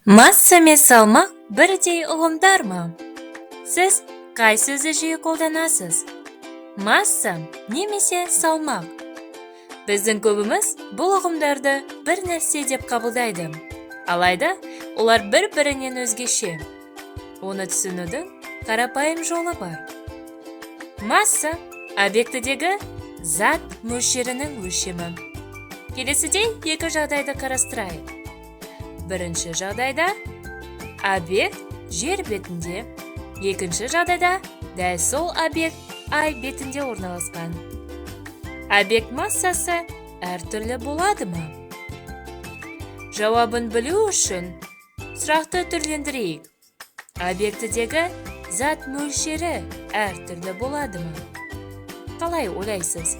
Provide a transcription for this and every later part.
Масса мен салмақ бірдей ұғымдар ма? Сіз қай сөзді жиі қолданасыз? Масса немесе салмақ? Біздің көбіміз бұл ұғымдарды бір нәрсе деп қабылдайды. Алайда, олар бір-бірінен өзгеше. Оны түсінудің қарапайым жолы бар. Масса объектідегі зат мөлшерінің өлшемі. Келесідей екі жағдайды қарастырайық. Бірінші жағдайда объект жер бетінде, екінші жағдайда дәл сол объект ай бетінде орналасқан. Объект массасы әртүрлі болады ма? Жауабын білу үшін сұрақты түрлендірейік. Объектідегі зат мөлшері әртүрлі болады ма? Қалай ойлайсыз?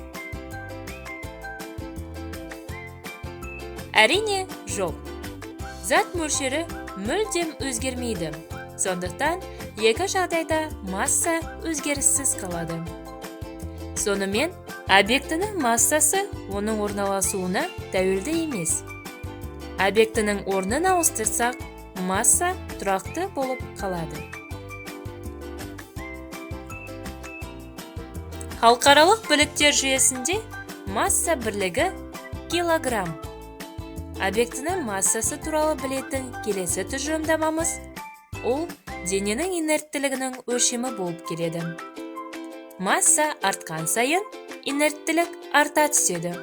Әрине, жоқ. Зат мөлшері мүлдем өзгермейді. Сондықтан, екі жағдайда масса өзгеріссіз қалады. Сонымен, объектінің массасы оның орналасуына тәуелді емес. Объектінің орнын ауыстырсақ, масса тұрақты болып қалады. Халықаралық бірліктер жүйесінде масса бірлігі килограмм. Объектінің массасы туралы білетін келесі тұжырымдамамыз, ол дененің инерттілігінің өлшемі болып келеді. Масса артқан сайын инерттілік арта түседі.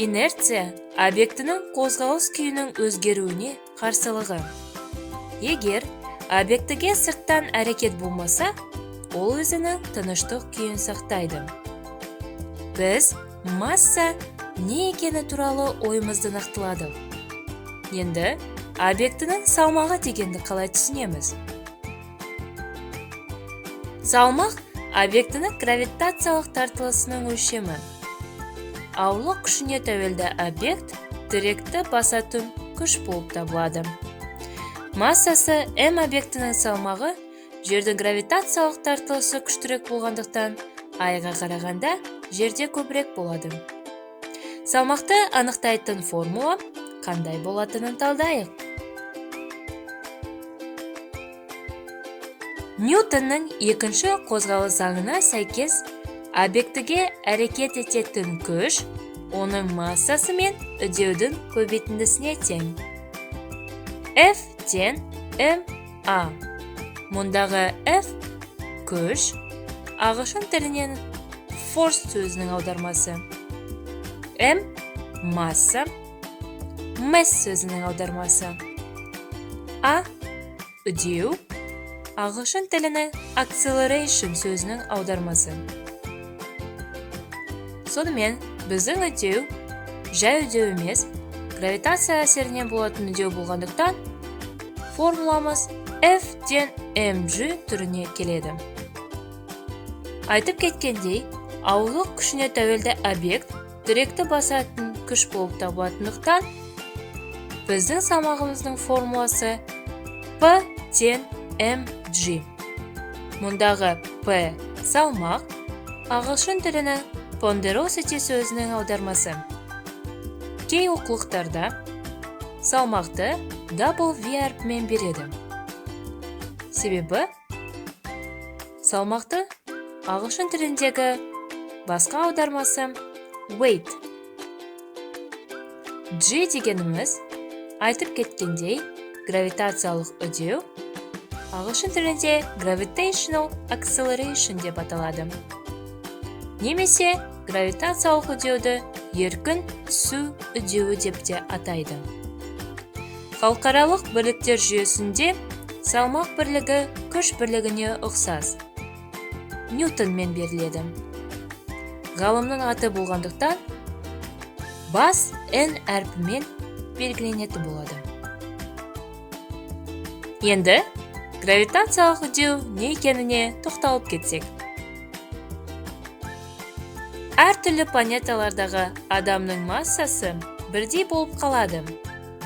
Инерция объектінің қозғалыс күйінің өзгеруіне қарсылығы. Егер объектіге сырттан әрекет болмаса, ол өзінің тыныштық күйін сақтайды. Біз масса не екені туралы ойымызды нақтыладық. Енді объектінің салмағы дегенді қалай түсінеміз? Салмақ объектінің гравитациялық тартылысының өлшемі. Ауырлық күшіне тәуелді объект тіректі басатын күш болып табылады. Массасы М объектінің салмағы жердің гравитациялық тартылысы күштірек болғандықтан, айға қарағанда жерде көбірек болады. Салмақты анықтайтын формула қандай болатынын талдайық. Ньютонның екінші қозғалыс заңына сәйкес объектіге әрекет ететін күш оның массасы мен үдеудің көбейтіндісіне тең. F тең ma. Мұндағы F күш, ағылшын тілінен force сөзінің аудармасы. M масса, mass сөзінің аудармасы. A үдеу, ағылшын тілінің acceleration сөзінің аудармасы. Сонымен, біздің үдеу жай үдеу емес, гравитация әсерінен болатын үдеу болғандықтан, формуламыз F тең mg түріне келеді. Айтып кеткендей, ауырлық күшіне тәуелді объект тіректі басатын күш болып табылатындықтан, біздің салмағымыздың формуласы P тең mg. Мұндағы P салмақ, ағылшын тілінің ponderosity сөзінің аудармасы. Кей оқулықтарда салмақты W әрпімен береді. Себебі салмақты ағылшын тіліндегі басқа аудармасы weight. G дегеніміз айтып кеткендей гравитациялық үдеу, ағылшын тілінде gravitational acceleration деп аталады. Немесе гравитациялық үдеуді еркін түсу үдеуі деп те атайды. Халықаралық бірліктер жүйесінде салмақ бірлігі күш бірлігіне ұқсас. Ньютонмен беріледі. Ғалымның аты болғандықтан, бас N әрпімен белгіленетін болады. Енді гравитациялық үдеу не екеніне тоқталып кетсек. Әртүрлі планеталардағы адамның массасы бірдей болып қалады,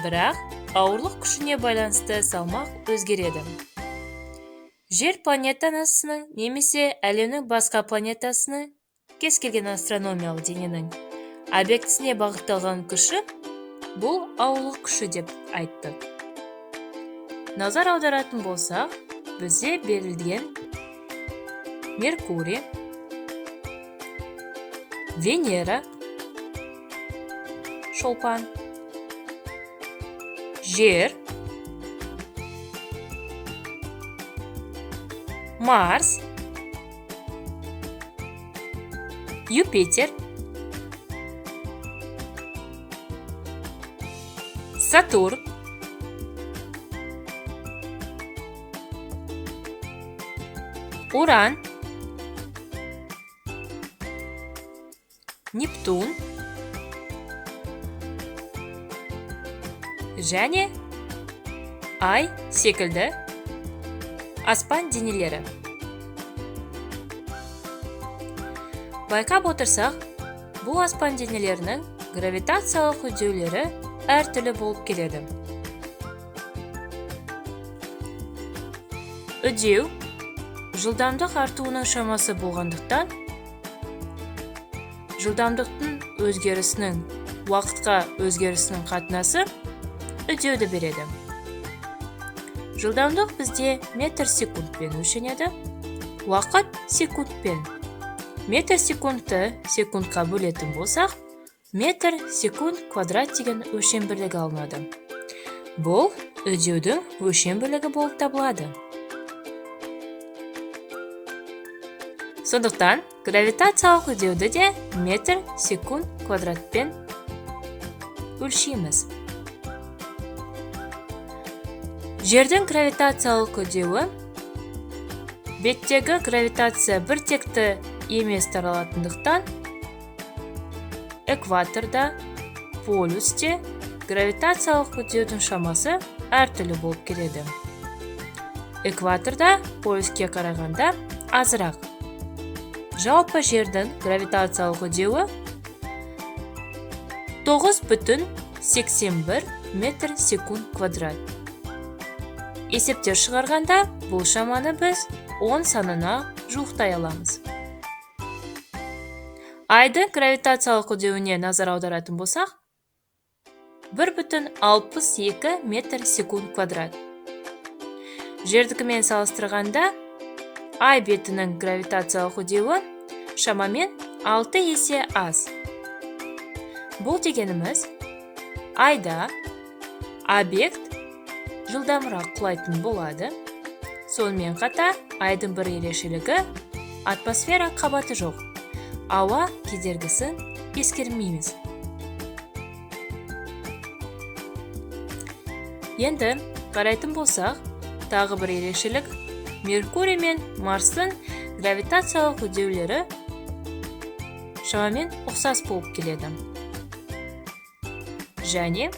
бірақ ауырлық күшіне байланысты салмақ өзгереді. Жер планетасының немесе әлемнің басқа планетасының кез келген астрономиялық дененің объектісіне бағытталған күші бұл ауырлық күші деп айттық. Назар аударатын болсақ, бізде берілген Меркурий, Венера, шолпан, Жер, Марс, Юпитер, Сатурн, Уран, Нептун және Ай секілді аспан денелері. Байқап отырсақ, бұл аспан денелерінің гравитациялық үдеулері әртүрлі болып келеді. Үдеу жылдамдық артуының шамасы болғандықтан, жылдамдықтың өзгерісінің уақытқа өзгерісінің қатынасы үдеуді береді. Жылдамдық бізде метр секундпен өлшенеді, уақыт секундпен. Метр секундты секундқа бөлетін болсақ, метр секунд квадрат деген өлшем бірлігі алынады. Бұл үдеудің өлшем бірлігі болып табылады. Сондықтан, гравитациялық үдеуді де метр секунд квадратпен өлшейміз. Жердің гравитациялық үдеуі беттегі гравитация бір текті емес таралатындықтан, экваторда, полюсте гравитациялық үдеудің шамасы әртүрлі болып келеді. Экваторда полюске қарағанда азырақ. Жалпы жердің гравитациялық үдеуі 9,81 метр секунд квадрат. Есептер шығарғанда, бұл шаманы біз 10 санына жуықтай аламыз. Айдың гравитациялық үдеуіне назар аударатын болсақ, 1,62 метр секунд квадрат. Жердікімен салыстырғанда, ай бетінің гравитациялық үдеуі шамамен 6 есе аз. Бұл дегеніміз, айда объект жылдамырақ құлайтын болады. Сонымен қатар, айдың бір ерекшелігі атмосфера қабаты жоқ. Ауа кедергісін ескермейміз. Енді қарайтын болсақ, тағы бір ерекшелік Меркурий мен Марстың гравитациялық үдеулері шамамен ұқсас болып келеді. Және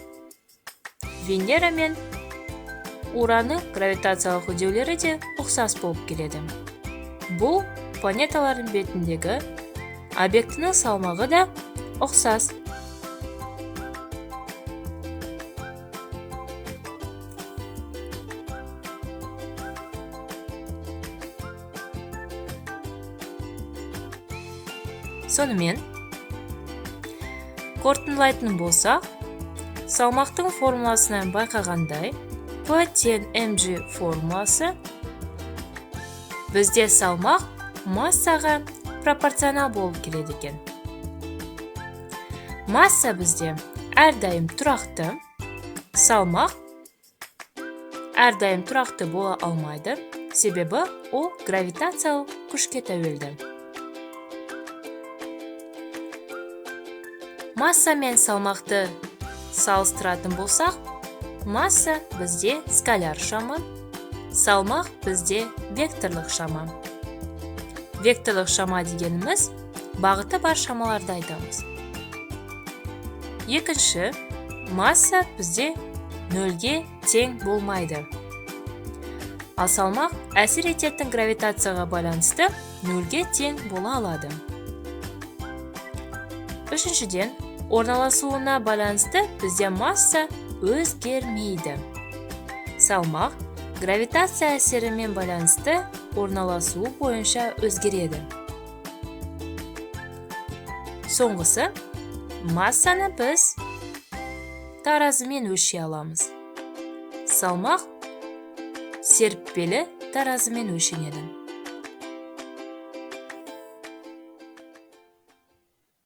Венера мен Уранның гравитациялық үдеулері де ұқсас болып келеді. Бұл планеталардың бетіндегі объектінің салмағы да ұқсас. Сонымен, қорытындылайтын болсақ, салмақтың формуласынан байқағандай, P тең mg формуласы бізде салмақ массаға пропорционал болып келеді екен. Масса бізде әрдайым тұрақты, салмақ әрдайым тұрақты бола алмайды, себебі ол гравитациялық күшке тәуелді. Масса мен салмақты салыстыратын болсақ, масса бізде скаляр шама, салмақ бізде векторлық шама. Векторлық шама дегеніміз бағыты бар шамаларды айтамыз. Екінші, масса бізде нөлге тең болмайды. Ал салмақ әсер ететін гравитацияға байланысты нөлге тең бола алады. Үшіншіден, орналасуына байланысты бізде масса өзгермейді. Салмақ гравитация әсерімен байланысты орналасуы бойынша өзгереді. Соңғысы, массаны біз таразымен өлшей аламыз. Салмақ серіппелі таразымен өлшенеді.